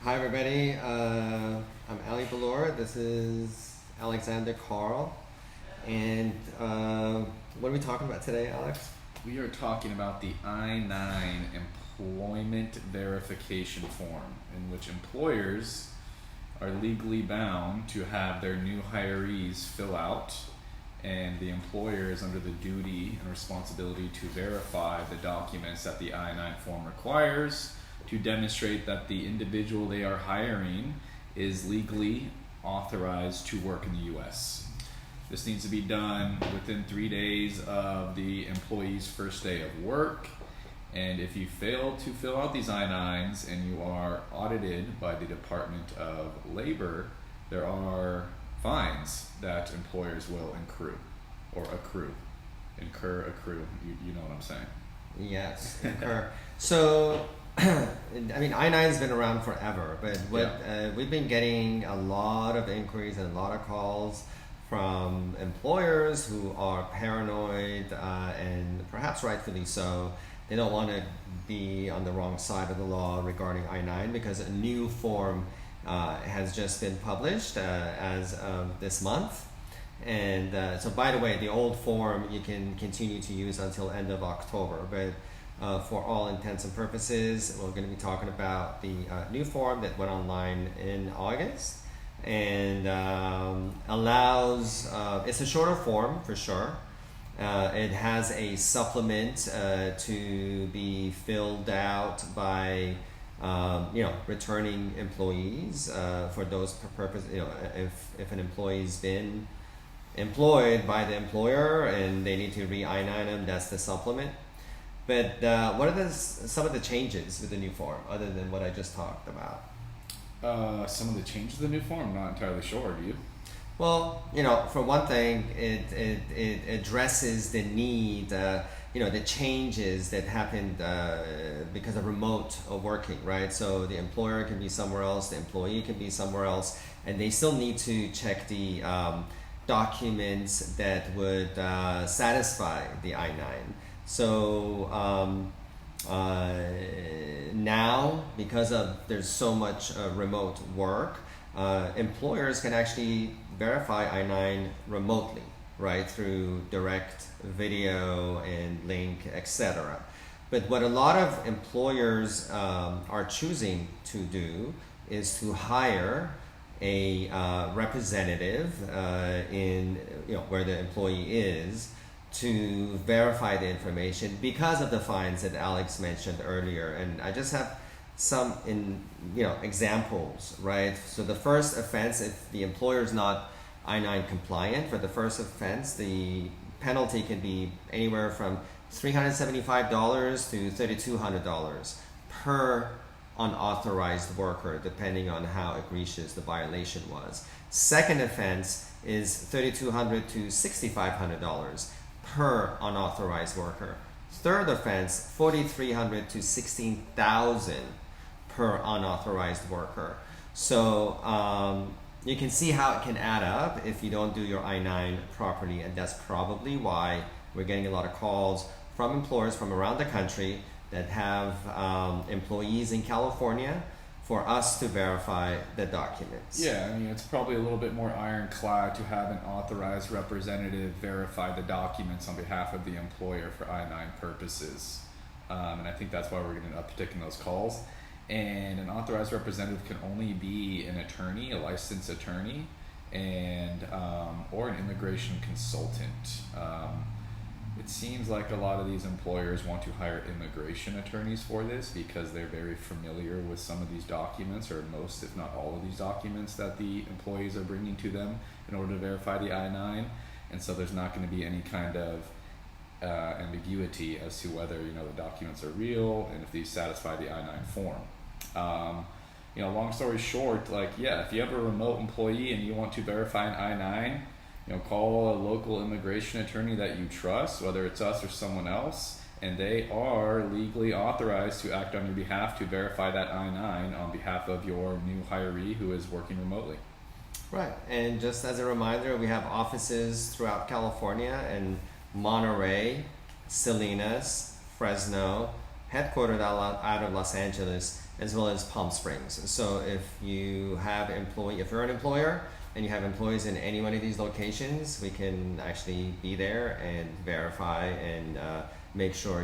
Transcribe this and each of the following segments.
Hi everybody, I'm Ali Balor. This is Alexander Carl. And what are we talking about today, Alex? We are talking about the I-9 employment verification form, in which employers are legally bound to have their new hirees fill out, and the employer is under the duty and responsibility to verify the documents that the I-9 form requires to demonstrate that the individual they are hiring is legally authorized to work in the U.S. This needs to be done within 3 days of the employee's first day of work. And if you fail to fill out these I-9s and you are audited by the Department of Labor, there are fines that employers will accrue. You know what I'm saying. Yes, incur. So, I mean, I-9's been around forever, but we've been getting a lot of inquiries and a lot of calls from employers who are paranoid and perhaps rightfully so. They don't want to be on the wrong side of the law regarding I-9 because a new form has just been published as of this month. And so, by the way, the old form you can continue to use until end of October, but for all intents and purposes, we're going to be talking about the new form that went online in August and allows, it's a shorter form for sure. It has a supplement to be filled out by returning employees for those purposes. If an employee's been employed by the employer and they need to re-I-9 them, that's the supplement. But what are some of the changes with the new form other than what I just talked about? Some of the changes to the new form, I'm not entirely sure. Do you? Well, for one thing, it addresses the need, the changes that happened because of remote working, right? So the employer can be somewhere else, the employee can be somewhere else, and they still need to check the documents that would satisfy the I-9. So now, because there's so much remote work, employers can actually verify I-9 remotely, right, through direct video and link, etc. But what a lot of employers are choosing to do is to hire a representative in where the employee is to verify the information because of the fines that Alex mentioned earlier. And I just have some examples, right? So the first offense, if the employer is not I-9 compliant, for the first offense, the penalty can be anywhere from $375 to $3,200 per unauthorized worker, depending on how egregious the violation was. Second offense is $3,200 to $6,500 per unauthorized worker. Third offense, $4,300 to $16,000 per unauthorized worker. So you can see how it can add up if you don't do your I-9 properly, and that's probably why we're getting a lot of calls from employers from around the country that have employees in California for us to verify the documents. Yeah, I mean, it's probably a little bit more ironclad to have an authorized representative verify the documents on behalf of the employer for I-9 purposes. And I think that's why we're getting an uptick in those calls. And an authorized representative can only be an attorney, a licensed attorney, and or an immigration consultant. It seems like a lot of these employers want to hire immigration attorneys for this because they're very familiar with some of these documents, or most, if not all of these documents that the employees are bringing to them in order to verify the I-9. And so there's not going to be any kind of ambiguity as to whether the documents are real and if these satisfy the I-9 form. Long story short, if you have a remote employee and you want to verify an I-9, call a local immigration attorney that you trust, whether it's us or someone else, and they are legally authorized to act on your behalf to verify that I-9 on behalf of your new hiree who is working remotely. Right, and just as a reminder, we have offices throughout California and Monterey, Salinas, Fresno, headquartered out of Los Angeles, as well as Palm Springs. So if you have if you're an employer and you have employees in any one of these locations, we can actually be there and verify and make sure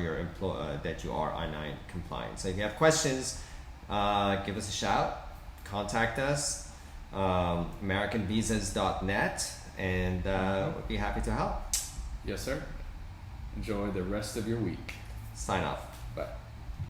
that you are I-9 compliant. So if you have questions, give us a shout, contact us, AmericanVisas.net, and we'd be happy to help. Yes, sir. Enjoy the rest of your week. Sign off. Bye.